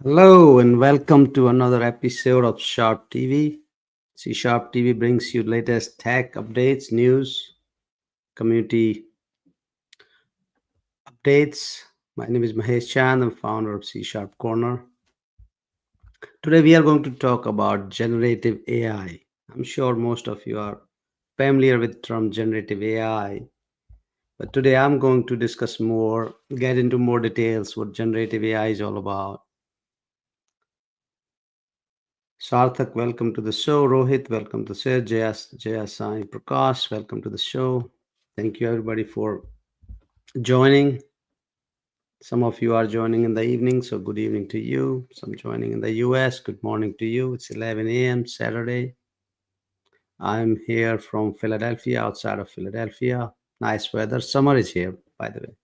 Hello and welcome to another episode of Sharp TV. Sharp TV brings you latest tech updates, news, community updates. My name is Mahesh Chand. I'm founder of CSharpCorner. Today we are going to talk about generative AI. I'm sure most of you are familiar with the term generative AI, but today I'm going to discuss more, get into more details what generative AI is all about. Sarthak, welcome to the show. Rohit, welcome to the show. Jayasai Prakash, welcome to the show. Thank you everybody for joining. Some of you are joining in the evening, so good evening to you. Some joining in the US, good morning to you. It's 11 a.m. Saturday. I'm here from Philadelphia, outside of Philadelphia. Nice weather. Summer is here, by the way.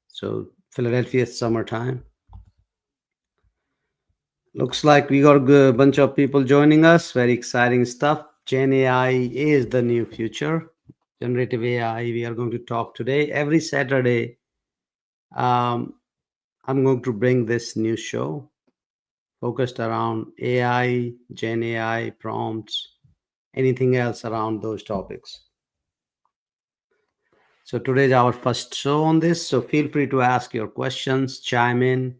So Philadelphia is summertime. Looks like we got a bunch of people joining us. Very exciting stuff. Gen AI is the new future. Generative AI, we are going to talk today. Every Saturday, um, I'm going to bring this new show focused around AI, Gen AI, prompts, anything else around those topics. So today's our first show on this. So feel free to ask your questions, chime in.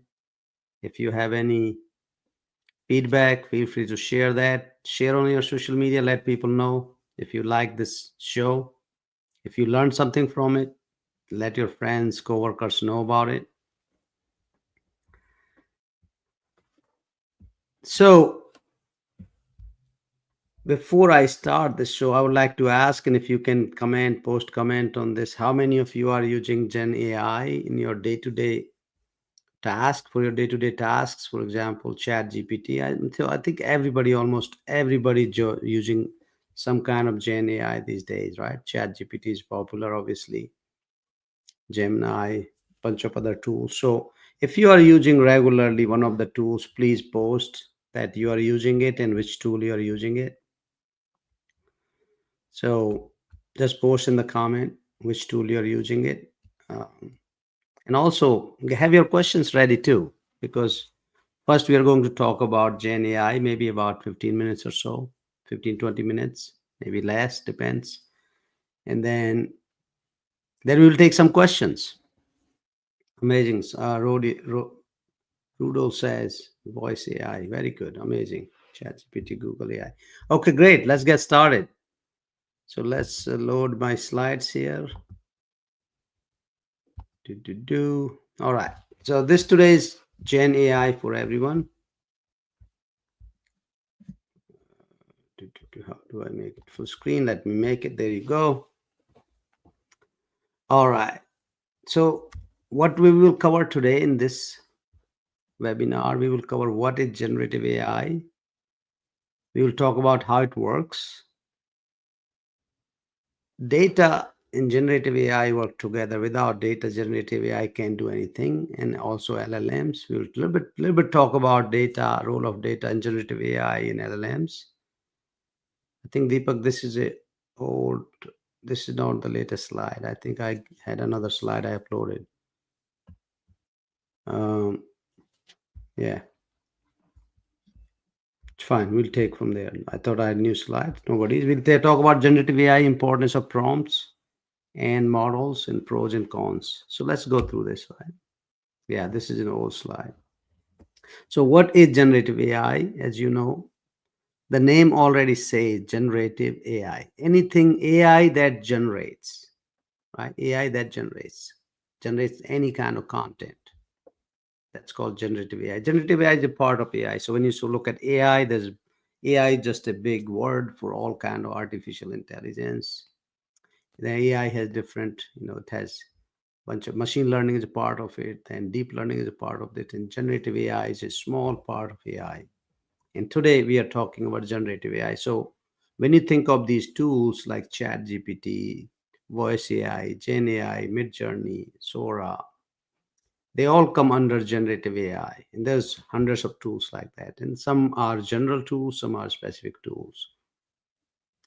If you have any feedback, feel free to share that. Share on your social media, let people know if you like this show. If you learned something from it, let your friends, coworkers know about it. So before I start this show, I would like to ask, and if you can comment, post comment on this, how many of you are using Gen AI in your day-to-day task, for your day-to-day tasks? For example, ChatGPT. I think everybody, almost everybody using some kind of Gen AI these days, right? ChatGPT is popular, obviously. Gemini, bunch of other tools. So if you are using regularly one of the tools, please post that you are using it and which tool you are using it. So just post in the comment which tool you're using it. And also have your questions ready too, because first we are going to talk about Gen AI, maybe about 15 minutes or so, 15, 20 minutes, maybe less, depends. And then we will take some questions. Amazing. Rudolph says voice AI. Very good. Amazing. ChatGPT, Google AI. Okay, great. Let's get started. So let's load my slides here. All right. So this today's Gen AI for everyone. How do I make it full screen? Let me make it. There you go. All right. So what we will cover today in this webinar, we will cover what is generative AI. We will talk about how it works. Data and generative AI work together. Without data, generative AI can't do anything. And also LLMs. We'll little bit talk about data, role of data and generative AI in LLMs. I think Deepak, this is this is not the latest slide. I think I had another slide I uploaded. Yeah, it's fine. We'll take from there. I thought I had new slides. No worries. We'll talk about generative AI, importance of prompts and models and pros and cons. So let's go through this, right? Yeah, this is an old slide. So what is generative AI? As you know, the name already says generative AI. Anything AI that generates, right? AI that generates any kind of content. That's called generative AI. Generative AI is a part of AI. So when you look at AI, there's AI just a big word for all kind of artificial intelligence. The AI has different, it has bunch of machine learning is a part of it, and deep learning is a part of it, and generative AI is a small part of AI. And today we are talking about generative AI. So when you think of these tools like ChatGPT, Voice AI, Gen AI, Midjourney, Sora, they all come under generative AI. And there's hundreds of tools like that. And some are general tools, some are specific tools.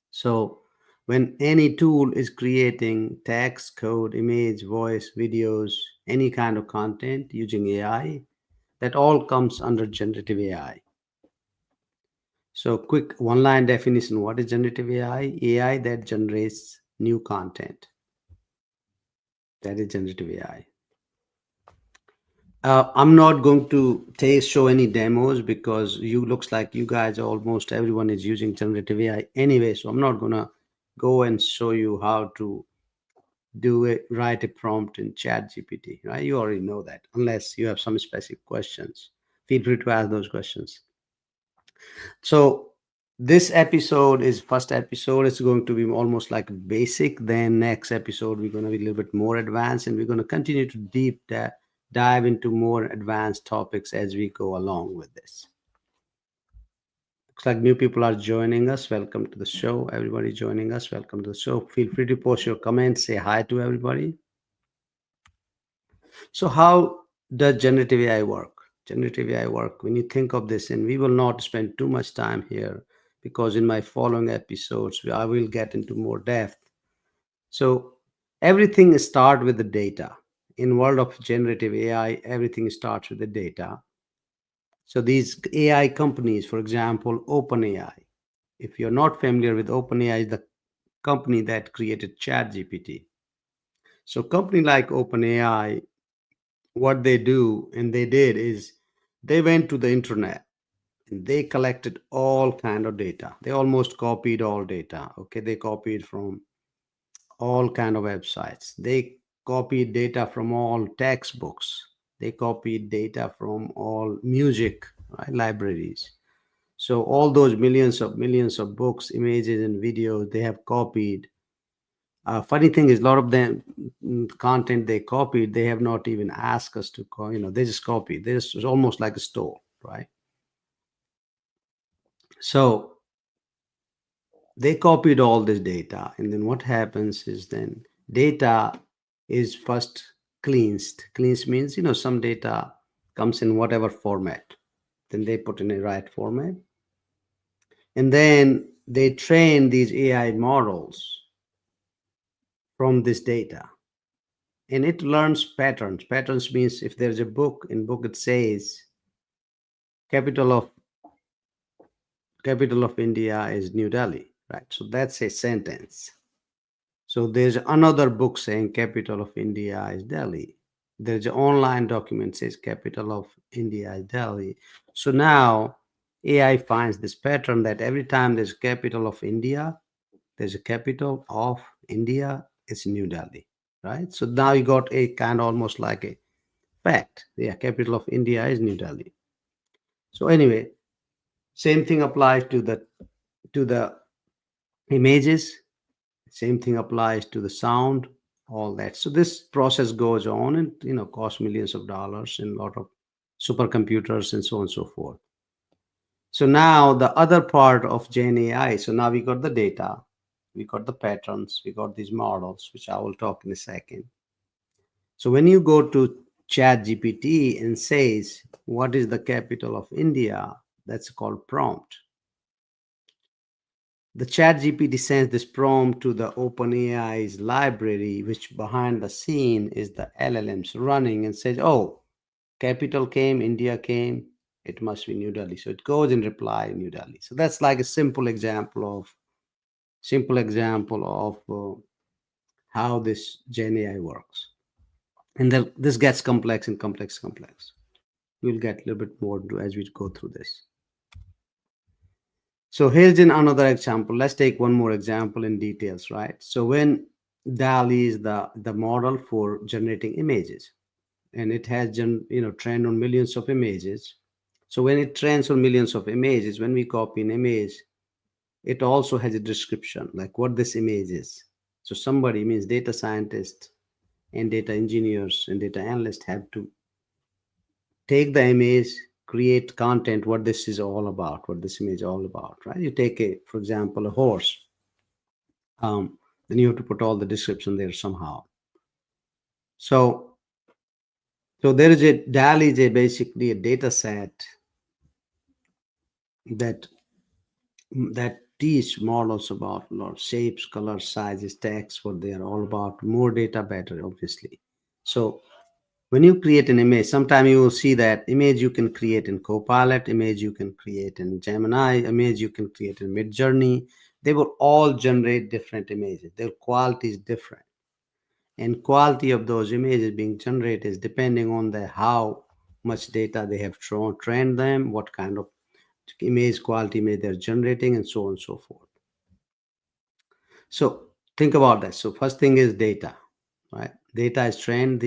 So when any tool is creating text, code, image, voice, videos, any kind of content using AI, That all comes under generative AI. So, quick one line definition: what is generative AI? AI that generates new content. That is generative AI. I'm not going to show any demos because you looks like you guys almost everyone is using generative AI anyway. So I'm not gonna go and show you how to write a prompt in ChatGPT, right? You already know that. Unless you have some specific questions, feel free to ask those questions. So this episode is first episode. It's going to be almost like basic. Then next episode we're going to be a little bit more advanced, and we're going to continue to dive into more advanced topics as we go along with this. Looks like new people are joining us. Welcome to the show. Everybody joining us, welcome to the show. Feel free to post your comments. Say hi to everybody. So how does generative AI work? Generative AI work, when you think of this, and we will not spend too much time here because in my following episodes, I will get into more depth. So everything starts with the data. In world of generative AI, everything starts with the data. So these AI companies, for example, OpenAI. If you're not familiar with OpenAI, is the company that created ChatGPT. So company like OpenAI, what they do and they did is they went to the internet and they collected all kind of data. They almost copied all data. Okay, they copied from all kind of websites. They copied data from all textbooks. They copied data from all music, right, libraries. So all those millions of books, images, and videos they have copied. Funny thing is, a lot of them content they copied, they have not even asked us to they just copy. This is almost like a store, right? So they copied all this data, and then what happens is then data is first cleansed. Cleansed means some data comes in whatever format, then they put in a right format, and then they train these AI models from this data, and it learns patterns. Patterns means if there's a book, in book it says capital of capital of India is New Delhi, right? So that's a sentence. So there's another book saying capital of India is Delhi. There's an online document says capital of India is Delhi. So now AI finds this pattern that every time there's capital of India, there's a capital of India, it's New Delhi, right? So now you got a kind of almost like a fact. Yeah, capital of India is New Delhi. So anyway, same thing applies to the images. Same thing applies to the sound, all that. So this process goes on and costs millions of dollars and a lot of supercomputers and so on and so forth. So now the other part of Gen AI. So now we got the data, we got the patterns, we got these models, which I will talk in a second. So when you go to Chat GPT and says, what is the capital of India? That's called prompt. The Chat GPT sends this prompt to the OpenAI's library, which behind the scene is the LLMs running, and says, oh, capital came, India came, it must be New Delhi. So it goes and reply New Delhi. So that's like a simple example of how this Gen AI works. And then this gets complex and complex. We'll get a little bit more as we go through this. So here's another example. Let's take one more example in details, right? So when DALL-E is the model for generating images, and it has trained on millions of images. So when it trains on millions of images, when we copy an image, it also has a description like what this image is. So somebody, means data scientists and data engineers and data analysts, have to take the image, create content, what this is all about, what this image is all about, right? You take for example, a horse. Then you have to put all the description there somehow. So there is a DALL-E is basically a data set that teach models about a lot of shapes, colors, sizes, text, what they are all about. More data, better, obviously. So When you create an image, sometime you will see that image you can create in Copilot, image you can create in Gemini, image you can create in Midjourney. They will all generate different images. Their quality is different. And quality of those images being generated is depending on the how much data they have trained them, what kind of image quality image they're generating, and so on and so forth. So think about that. So first thing is data, right? Data is trained.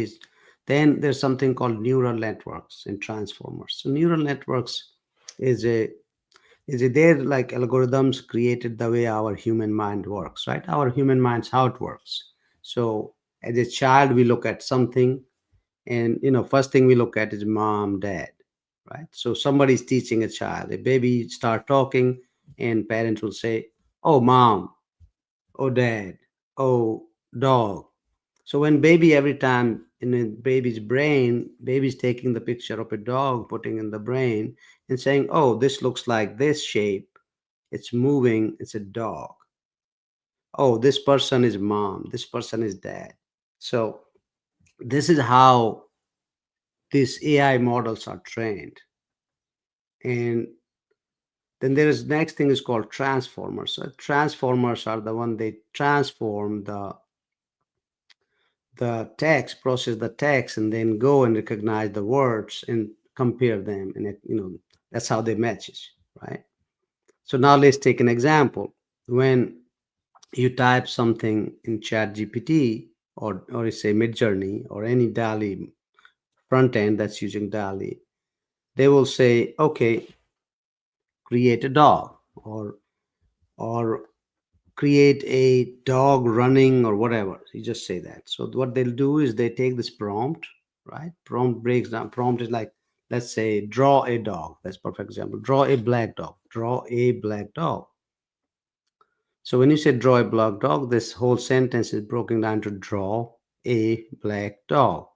Then there's something called neural networks and transformers. So neural networks is a they're like algorithms created the way our human mind works, right? Our human mind's how it works. So as a child, we look at something, and first thing we look at is mom, dad, right? So somebody's teaching a child, a baby start talking, and parents will say, "Oh, mom," "Oh, dad," "Oh, dog." So when baby, every time in a baby's brain, baby's taking the picture of a dog, putting in the brain, and saying, "Oh, this looks like this shape. It's moving. It's a dog. Oh, this person is mom. This person is dad." So this is how these AI models are trained. And then there is next thing is called transformers. So transformers are the one they transform the text, process the text, and then go and recognize the words and compare them. And that's how they matches, right? So now let's take an example. When you type something in ChatGPT or say Midjourney or any DALI front end that's using DALI, they will say, okay, create a dog, or create a dog running, or whatever. You just say that. So what they'll do is they take this prompt, right? Prompt breaks down. Prompt is like, let's say, draw a dog. That's perfect example. Draw a black dog. Draw a black dog. So when you say draw a black dog, this whole sentence is broken down to draw a black dog.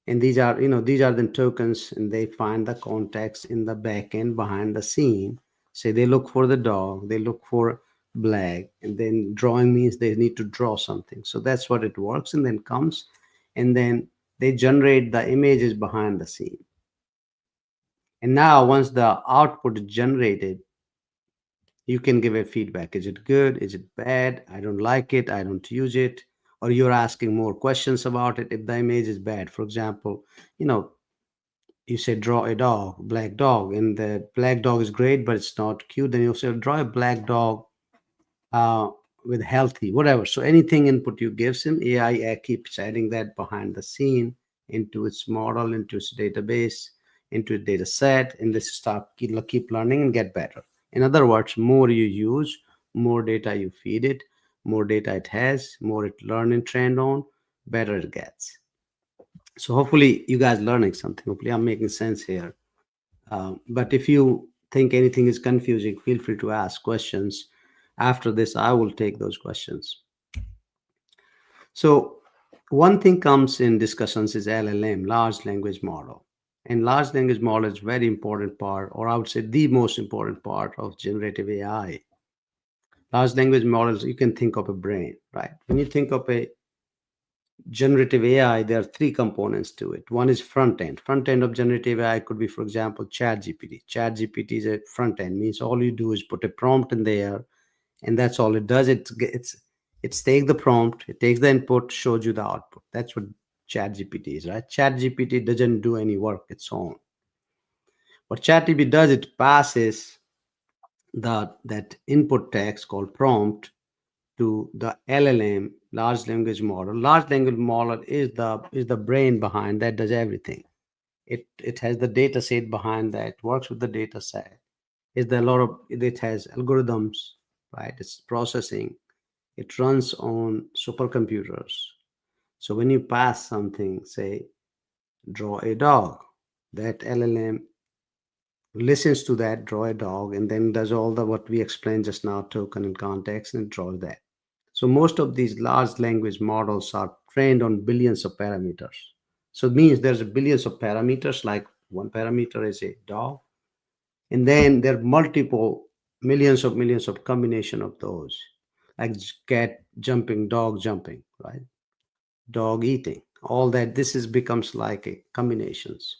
And these are the tokens, and they find the context in the back end behind the scene. Say they look for the dog, they look for black, and then drawing means they need to draw something. So that's what it works, and then comes, and then they generate the images behind the scene. And now once the output is generated, you can give a feedback. Is it good? Is it bad? I don't like it. I don't use it. Or you're asking more questions about it if the image is bad. For example, you know, you say draw a dog, black dog, and the black dog is great, but it's not cute. Then you say draw a black dog uh, with healthy, whatever. So anything input you gives him, AI keeps adding that behind the scene into its model, into its database, into its data set, and this start keep learning and get better. In other words, more you use, more data you feed it, more data it has, more it learn and trained on, better it gets. So hopefully you guys learning something. Hopefully I'm making sense here. But if you think anything is confusing, feel free to ask questions. After this, I will take those questions. So one thing comes in discussions is LLM, large language model. And large language model is very important part, or I would say the most important part of generative AI. Large language models, you can think of a brain, right? When you think of a generative AI, there are three components to it. One is front end. Front end of generative AI could be, for example, ChatGPT. ChatGPT is a front end, means all you do is put a prompt in there, and that's all it does. It's take the prompt, it takes the input, shows you the output. That's what ChatGPT is, right? ChatGPT doesn't do any work its own. What ChatGPT does, it passes that input text called prompt to the LLM, large language model. Large language model is the brain behind that does everything. It has the data set behind that, works with the data set. It has algorithms, right? It's processing. It runs on supercomputers. So when you pass something, say draw a dog, that LLM listens to that draw a dog and then does all the what we explained just now, token and context, and draws that. So most of these large language models are trained on billions of parameters. So it means there's billions of parameters, like one parameter is a dog. And then there are multiple millions of combination of those, like cat jumping, dog jumping, right? Dog eating. all that. This is becomes like a combinations.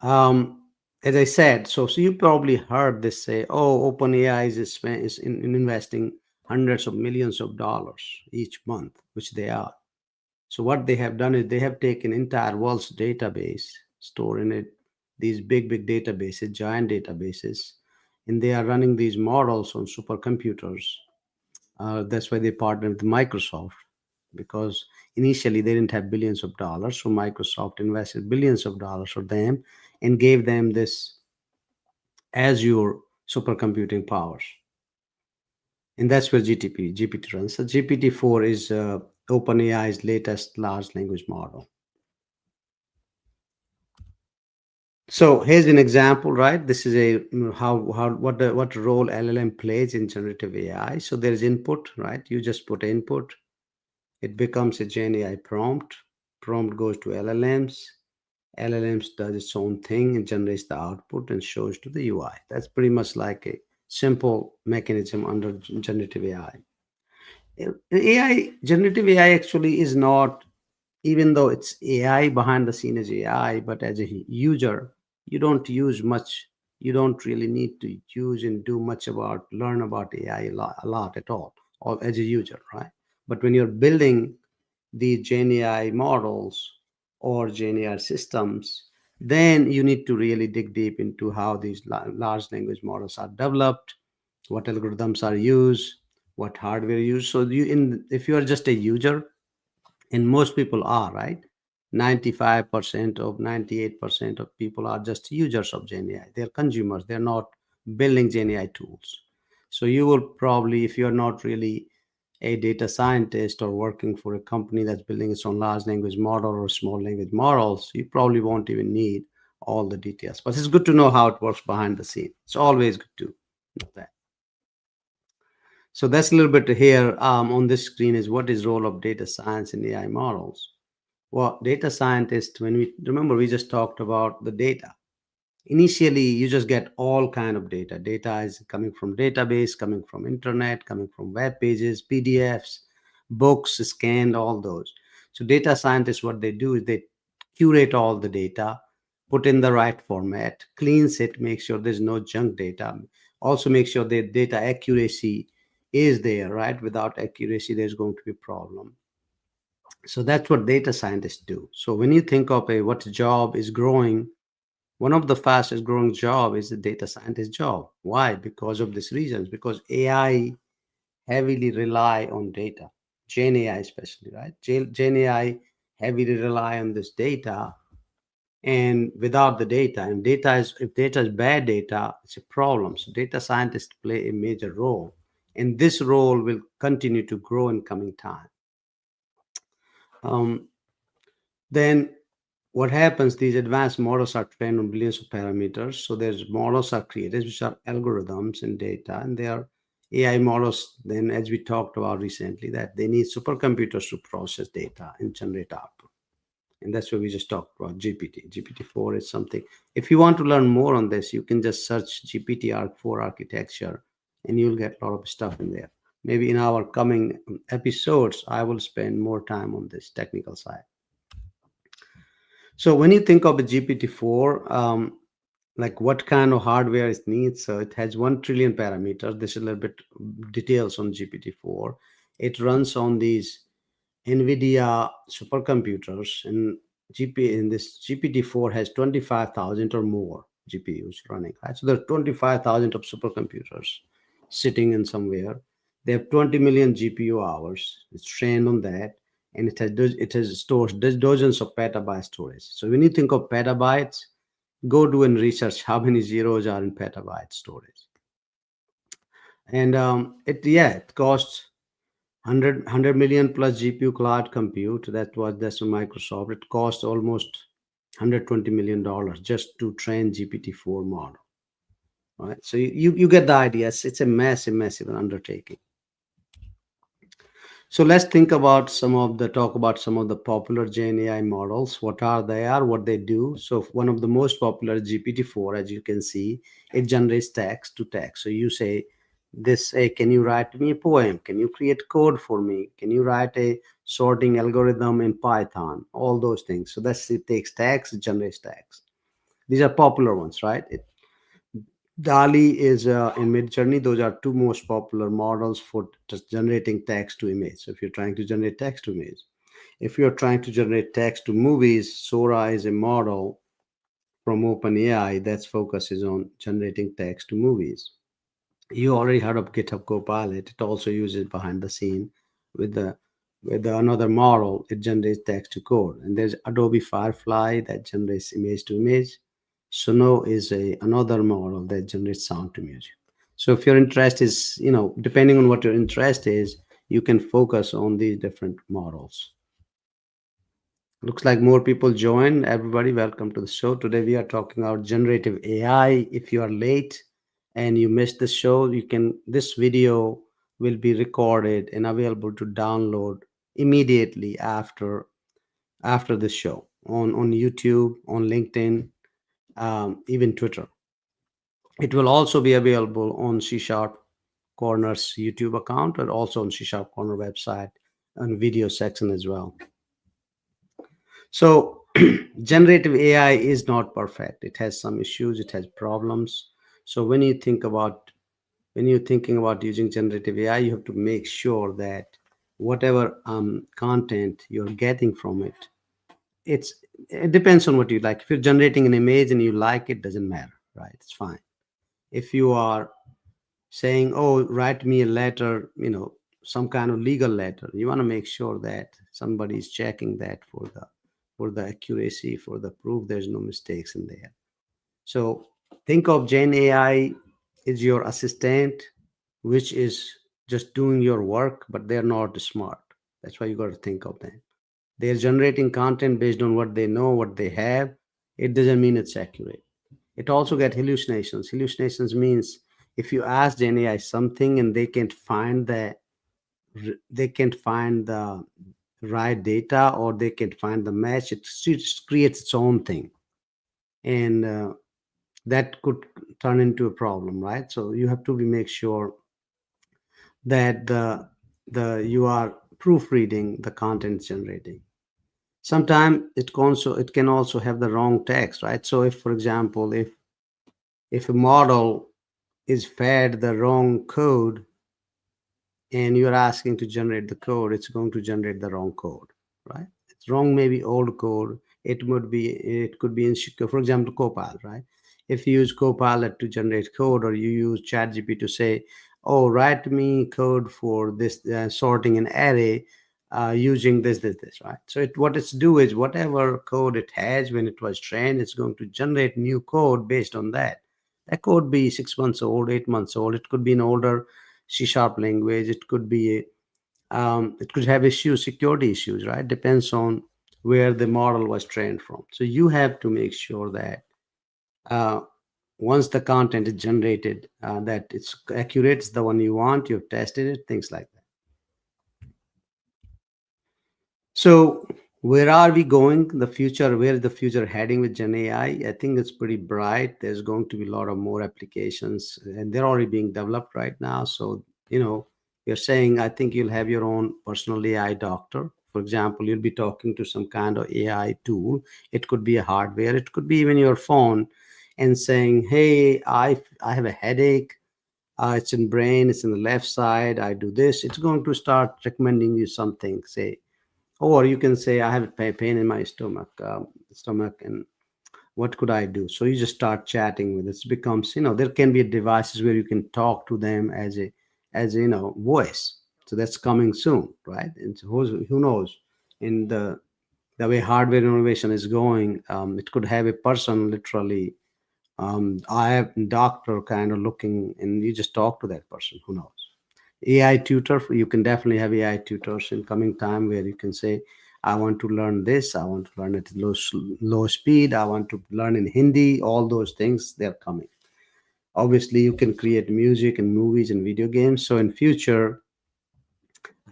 Um, as I said, so you probably heard this say, "Oh, OpenAI is investing hundreds of millions of dollars each month," which they are. So what they have done is they have taken entire world's database, store in it these big databases, giant databases, and they are running these models on supercomputers. That's why they partnered with Microsoft, because initially they didn't have billions of dollars, so Microsoft invested billions of dollars for them and gave them this Azure supercomputing powers, and that's where GPT runs. So GPT-4 is OpenAI's latest large language model. So here's an example, right? This is a how what role LLM plays in generative AI. So there is input, right? You just put input, it becomes a Gen AI prompt. Prompt goes to LLMs. LLMs does its own thing and generates the output and shows to the UI. That's pretty much like a simple mechanism under generative AI. Generative AI actually is not, even though it's AI behind the scene is AI, but as a user, you don't use much. You don't really need to use and do much about learn about AI a lot at all, or as a user, right? But when you're building the Gen AI models or Gen AI systems, then you need to really dig deep into how these large language models are developed, what algorithms are used, what hardware used. So if you are just a user, and most people are, right? 95% of 98% of people are just users of Gen AI. They're consumers. They're not building Gen AI tools. So you will probably, if you're not really a data scientist or working for a company that's building its own large language model or small language models, you probably won't even need all the details. But it's good to know how it works behind the scene. It's always good to know that. So that's a little bit here on this screen is what is role of data science in AI models. Well, data scientists, when we remember, we just talked about the data. Initially, you just get all kind of data. Data is coming from database, coming from internet, coming from web pages, PDFs, books, scanned, all those. So data scientists, what they do is they curate all the data, put in the right format, cleans it, make sure there's no junk data. Also make sure the data accuracy is there, right? Without accuracy, there's going to be a problem. So that's what data scientists do. So when you think of a what job is growing, one of the fastest growing job is the data scientist job. Why? Because of these reasons. Because AI heavily rely on data, Gen AI especially, right? Gen AI heavily rely on this data, and without the data, and data is if data is bad data, it's a problem. So data scientists play a major role, and this role will continue to grow in coming time. Um, then what happens, these advanced models are trained on billions of parameters. So there's models are created which are algorithms and data, and they are AI models. Then, as we talked about recently, that they need supercomputers to process data and generate output, and that's what we just talked about. GPT-4 is something. If you want to learn more on this, you can just search GPT-4 architecture and you'll get a lot of stuff in there. Maybe in our coming episodes I will spend more time on this technical side. So when you think of a GPT-4, like what kind of hardware it needs, so it has 1 trillion parameters. This is a little bit details on GPT-4. It runs on these NVIDIA supercomputers, and in this GPT-4 has 25,000 or more GPUs running, right? So there are 25,000 of supercomputers sitting in somewhere. They have 20 million GPU hours. It's trained on that, and it has stores dozens of petabyte storage. So when you think of petabytes, go do and research how many zeros are in petabyte storage. And it costs 100 million plus GPU cloud compute. That's from Microsoft. It costs almost $120 million just to train GPT-4 model. Right. So you get the idea. It's a massive undertaking. So let's talk about some of the popular Gen AI models. What are they are, what they do. So one of the most popular GPT-4, as you can see, it generates text to text. So you say, this say, can you write me a poem? Can you create code for me? Can you write a sorting algorithm in Python? All those things. So that's it takes text, it generates text. These are popular ones, right? DALI is in Midjourney. Those are two most popular models for just generating text to image. So if you're trying to generate text to image, if you're trying to generate text to movies, Sora is a model from OpenAI that focuses on generating text to movies. You already heard of GitHub Copilot. It also uses behind the scene with another model. It generates text to code, and there's Adobe Firefly that generates image to image. Sono is another model that generates sound to music. So if your interest is, depending on what your interest is, you can focus on these different models. Looks like more people join. Everybody, welcome to the show. Today we are talking about generative AI. If you are late and you missed the show, this video will be recorded and available to download immediately after the show on YouTube, on LinkedIn, even Twitter. It will also be available on C Sharp Corner's YouTube account and also on C Sharp Corner website and video section as well. So generative AI is not perfect. It has some issues, it has problems. So when you're thinking about using generative AI, you have to make sure that whatever content you're getting from it, it's it depends on what you like. If you're generating an image and you like it, doesn't matter, right? It's fine. If you are saying, oh, write me a letter, some kind of legal letter, you want to make sure that somebody is checking that for the accuracy, for the proof there's no mistakes in there. So think of Gen AI is your assistant, which is just doing your work, but they're not smart. That's why you got to think of them. They're generating content based on what they know, what they have. It doesn't mean it's accurate. It also get hallucinations. Hallucinations means if you ask Gen AI something and they can't find the right data, or they can't find the match, it creates its own thing, and that could turn into a problem, right? So you have to make sure that the you are proofreading the content generating. Sometimes it can also have the wrong text, right? So if, for example, if a model is fed the wrong code and you're asking to generate the code, it's going to generate the wrong code, right? It's wrong, maybe old code. It could be in, for example, Copilot, right? If you use Copilot to generate code, or you use ChatGPT to say, oh, write me code for this sorting an array using this, right? So what it's do is whatever code it has when it was trained, it's going to generate new code based on that. That could be 6 months old, 8 months old. It could be an older C sharp language. It could have issues, security issues, right? Depends on where the model was trained from. So you have to make sure that uh, once the content is generated, that it's accurate, it's the one you want, you've tested it, things like that. So where are we going? The future, where is the future heading with Gen AI? I think it's pretty bright. There's going to be a lot of more applications, and they're already being developed right now. So, you're saying, I think you'll have your own personal AI doctor. For example, you'll be talking to some kind of AI tool. It could be a hardware, it could be even your phone, and saying, hey, I have a headache. It's in brain, it's in the left side. I do this. It's going to start recommending you something, say, or you can say, I have a pain in my stomach, and what could I do? So you just start chatting with it. It becomes, there can be devices where you can talk to them as a voice. So that's coming soon, right? And so who knows? In the way hardware innovation is going, it could have a person literally, I have doctor kind of looking, and you just talk to that person. Who knows? AI tutor, you can definitely have AI tutors in coming time where you can say, I want to learn this, I want to learn at low speed, I want to learn in Hindi, all those things, they're coming. Obviously, you can create music and movies and video games. So in future,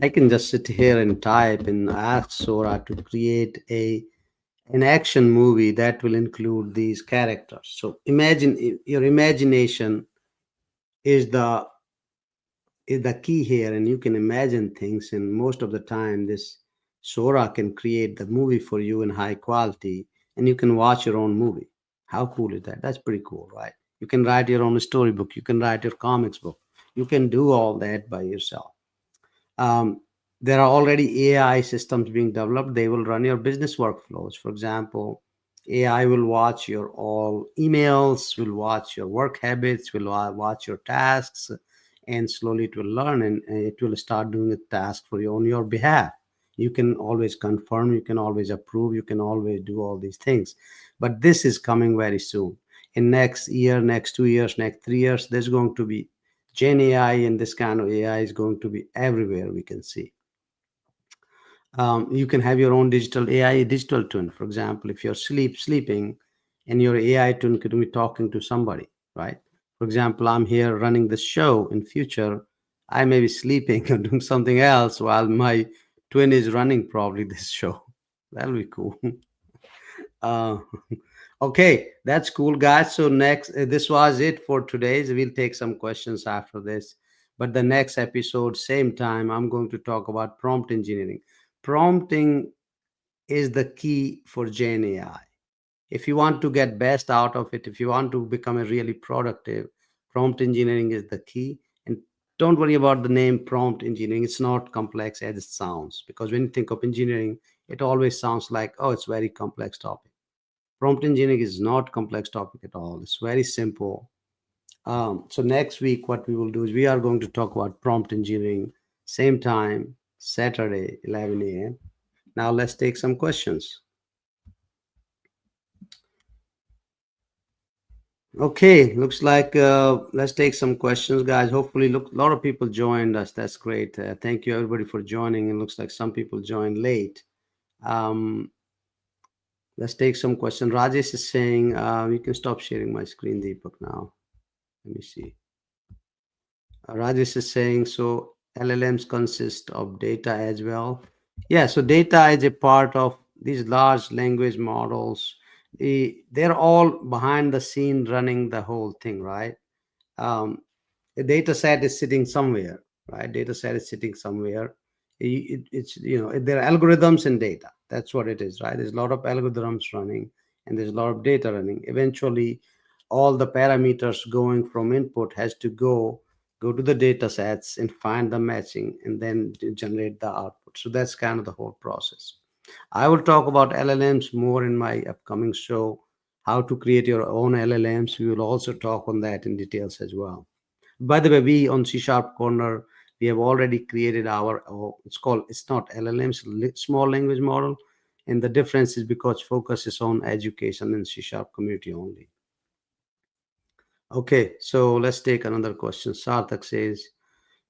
I can just sit here and type and ask Sora to create an action movie that will include these characters. So imagine your imagination is the is the key here, and you can imagine things. And most of the time, this Sora can create the movie for you in high quality, and you can watch your own movie. How cool is that? That's pretty cool, right? You can write your own storybook. You can write your comics book. You can do all that by yourself. um, there are already AI systems being developed. They will run your business workflows. For example, AI will watch your all emails, will watch your work habits, will watch your tasks, and slowly it will learn, and it will start doing a task for you on your behalf. You can always confirm, you can always approve, you can always do all these things. But this is coming very soon. In next year, next 2 years, next 3 years, there's going to be Gen AI, and this kind of AI is going to be everywhere. We can see. You can have your own digital AI digital twin. For example, if you're sleeping, and your AI twin could be talking to somebody, right? For example, I'm here running the show. In future, I may be sleeping or doing something else while my twin is running probably this show. That'll be cool. Uh, okay, that's cool, guys. So next, this was it for today. So we'll take some questions after this. But the next episode, same time, I'm going to talk about prompt engineering. Prompting is the key for Gen AI. If you want to get best out of it, if you want to become a really productive, prompt engineering is the key. And don't worry about the name prompt engineering. It's not complex as it sounds, because when you think of engineering, it always sounds like, oh, it's very complex topic. Prompt engineering is not complex topic at all. It's very simple. So next week, what we will do is we are going to talk about prompt engineering, same time, Saturday, 11 a.m. Now let's take some questions. Okay, looks like let's take some questions, guys. Hopefully, look, a lot of people joined us. That's great. Thank you, everybody, for joining. It looks like some people joined late. Um, let's take some questions. Rajesh is saying, you can stop sharing my screen, Deepak, now. Let me see. Rajesh is saying, so LLMs consist of data as well. Yeah, so data is a part of these large language models. They're all behind the scene running the whole thing, right? um, a data set is sitting somewhere, right? Data set is sitting somewhere. It's, there are algorithms in data. That's what it is, right? There's a lot of algorithms running, and there's a lot of data running. Eventually, all the parameters going from input has to go to the data sets and find the matching, and then generate the output. So that's kind of the whole process. I will talk about LLMs more in my upcoming show, how to create your own LLMs. We will also talk on that in details as well. By the way, we on C Sharp Corner, we have already created our, it's not LLMs, small language model. And the difference is because focus is on education and C Sharp community only. Okay, so let's take another question. Sarthak says,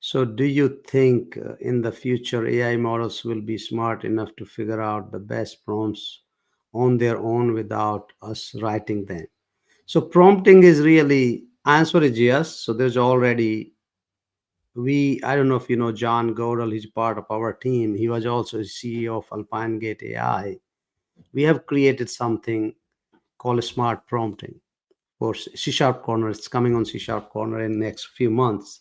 so do you think in the future AI models will be smart enough to figure out the best prompts on their own without us writing them? So prompting is really, answer is yes. So there's already, I don't know if you know John Godel, he's part of our team. He was also CEO of Alpine Gate AI. We have created something called smart prompting for C Sharp Corner. It's coming on C Sharp Corner in the next few months,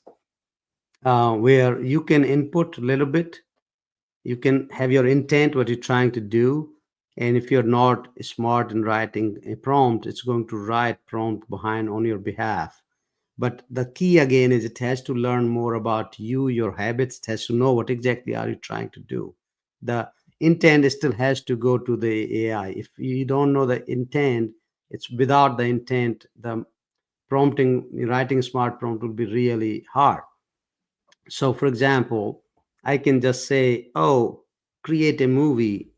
where you can input a little bit. You can have your intent, what you're trying to do. And if you're not smart in writing a prompt, it's going to write prompt behind on your behalf. But the key again is it has to learn more about you, your habits. It has to know what exactly are you trying to do. The intent still has to go to the AI. If you don't know the intent, it's without the intent, the prompting, writing smart prompt will be really hard. So for example, I can just say, oh, create a movie.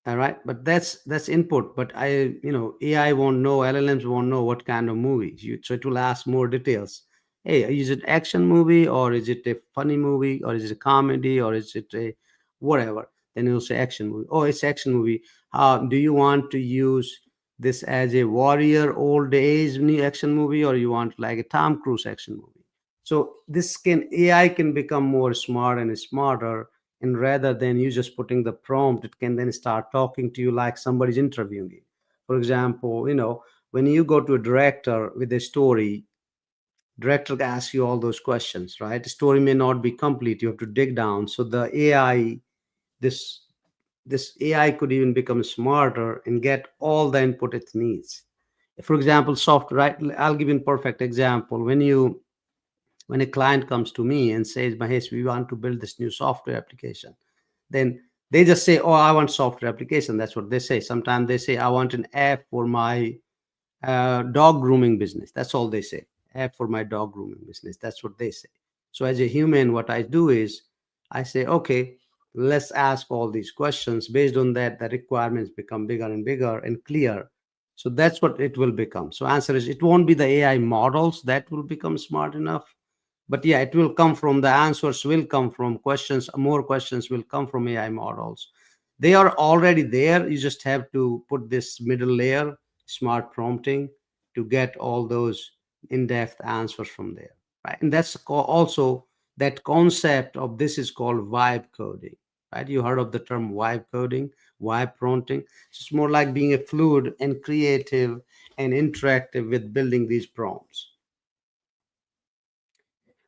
All right, but that's input. But AI won't know, LLMs won't know what kind of movies. So it will ask more details. Hey, is it action movie, or is it a funny movie, or is it a comedy, or is it a whatever? Then it'll say action movie. Oh, it's action movie. Do you want to use this as a warrior old age new action movie, or you want like a Tom Cruise action movie? So this can AI can become more smart and smarter, and rather than you just putting the prompt, it can then start talking to you like somebody's interviewing you. For example, when you go to a director with a story, director asks you all those questions, right? The story may not be complete. You have to dig down. So the AI, this this AI could even become smarter and get all the input it needs. For example, software, right? I'll give you a perfect example. When a client comes to me and says, Mahesh, we want to build this new software application, then they just say, oh, I want software application. That's what they say. Sometimes they say, I want an app for my dog grooming business. That's all they say. App for my dog grooming business. That's what they say. So as a human, what I do is I say, okay, let's ask all these questions. Based on that, the requirements become bigger and bigger and clear. So that's what it will become. So answer is, it won't be the AI models that will become smart enough, but yeah, it will come from, the answers will come from questions. More questions will come from AI models. They are already there. You just have to put this middle layer, smart prompting, to get all those in-depth answers from there, right? And that's also, that concept of this is called vibe coding, right? You heard of the term vibe coding, vibe prompting. It's more like being a fluid and creative and interactive with building these prompts.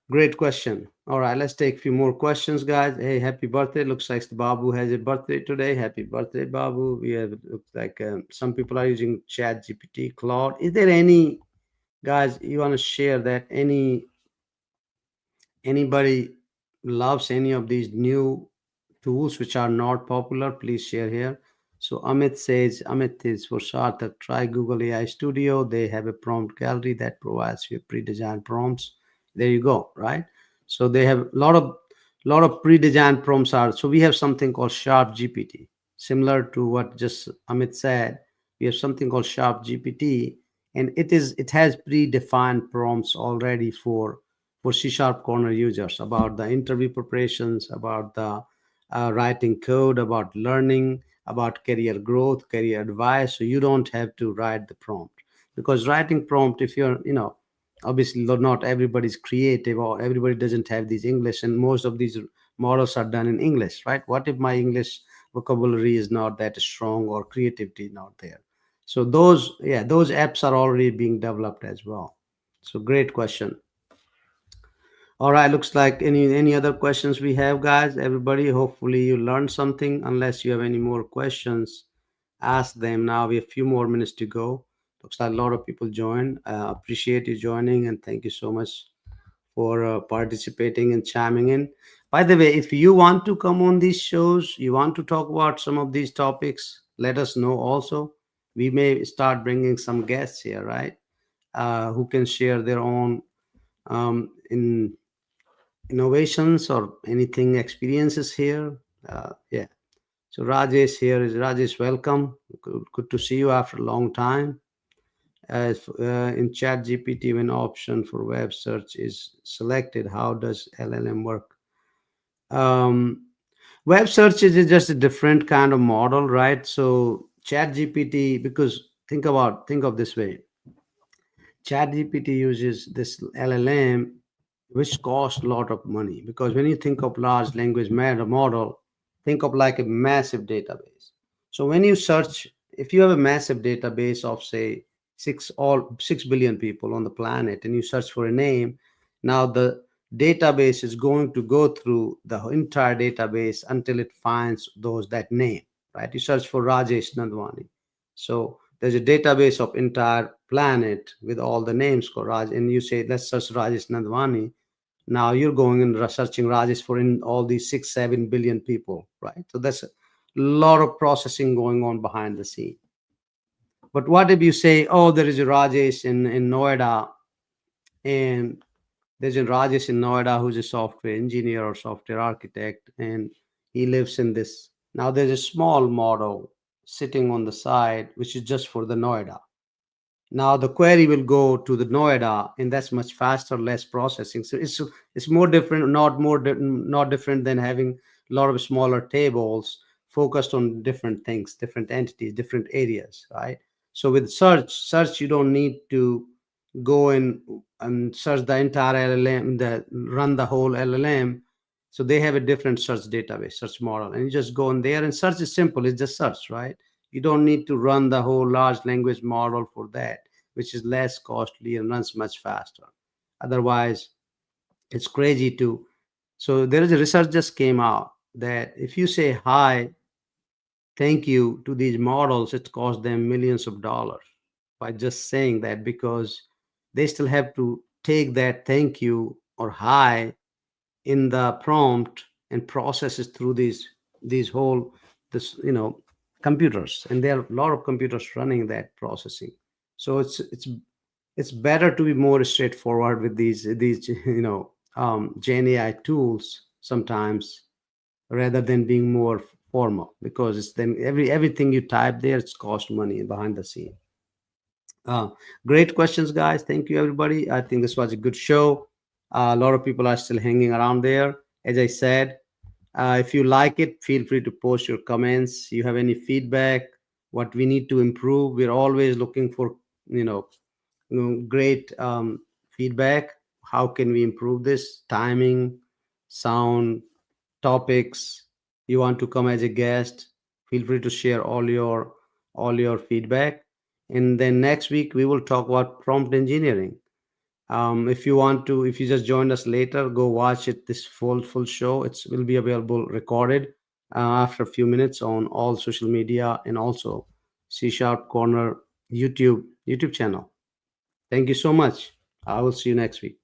Great question. All right, let's take a few more questions, guys. Hey, happy birthday. Looks like Babu has a birthday today. Happy birthday, Babu. We have, looks like some people are using ChatGPT, Claude. Is there any, guys, you want to share that anybody loves any of these new tools which are not popular? Please share here. So Amit says, Amit is for Sarthak, try Google AI Studio. They have a prompt gallery that provides you pre-designed prompts. There you go, right? So they have a lot of pre-designed prompts are. So we have something called Sharp GPT, similar to what just Amit said. We have something called Sharp GPT, and it has predefined prompts already for CSharpCorner users, about the interview preparations, about the writing code, about learning, about career growth, career advice. So you don't have to write the prompt, because writing prompt, if you're, obviously not everybody's creative, or everybody doesn't have these English, and most of these models are done in English, right? What if my English vocabulary is not that strong or creativity not there? So those apps are already being developed as well. So great question. All right, looks like any other questions we have, guys? Everybody, hopefully you learned something. Unless you have any more questions, ask them now. We have a few more minutes to go. Looks like a lot of people joined. Appreciate you joining, and thank you so much for participating and chiming in. By the way, if you want to come on these shows, you want to talk about some of these topics, let us know also. We may start bringing some guests here, right? Who can share their own in innovations or anything experiences here. Yeah. So Rajesh here is Rajesh. Welcome. Good to see you after a long time. As in Chat GPT, when option for web search is selected, how does LLM work? Um, Web search is just a different kind of model, right? So Chat GPT, because think of this way. ChatGPT uses this LLM, which costs a lot of money, because when you think of large language model, think of like a massive database. So when you search, if you have a massive database of say 6 billion people on the planet, and you search for a name, now the database is going to go through the entire database until it finds that name, right? You search for Rajesh Nandwani. So there's a database of entire planet with all the names called Raj, and you say, let's search Rajesh Nandwani. Now you're going and searching Rajesh for in all these 6-7 billion people, right? So that's a lot of processing going on behind the scene. But what if you say, oh, there is a Rajesh in Noida, and there's a Rajesh in Noida who's a software engineer or software architect, and he lives in this. Now there's a small model sitting on the side, which is just for the Noida. Now the query will go to the Noida, and that's much faster, less processing. So it's more different, not different than having a lot of smaller tables focused on different things, different entities, different areas, right? So with search, you don't need to go and search the entire LLM, run the whole LLM. So they have a different search database, search model, and you just go in there, and search is simple. It's just search, right? You don't need to run the whole large language model for that, which is less costly and runs much faster. Otherwise, it's crazy to. So there is a research just came out that if you say hi, thank you to these models, it costs them millions of dollars by just saying that, because they still have to take that thank you or hi in the prompt and process it through these whole this computers, and there are a lot of computers running that processing. So it's better to be more straightforward with these Gen AI tools sometimes, rather than being more formal, because it's then everything you type there, it's cost money behind the scene. uh, Great questions, guys. Thank you, everybody. I think this was a good show. A lot of people are still hanging around there. As I said, if you like it, feel free to post your comments. You have any feedback, what we need to improve? We're always looking for you know great feedback. How can we improve this? Timing, sound, topics. You want to come as a guest, feel free to share all your feedback. And then next week we will talk about prompt engineering. If you want to, if you just joined us later, go watch it, this full show. It's will be available recorded after a few minutes on all social media, and also C Sharp Corner YouTube channel. Thank you so much. I will see you next week.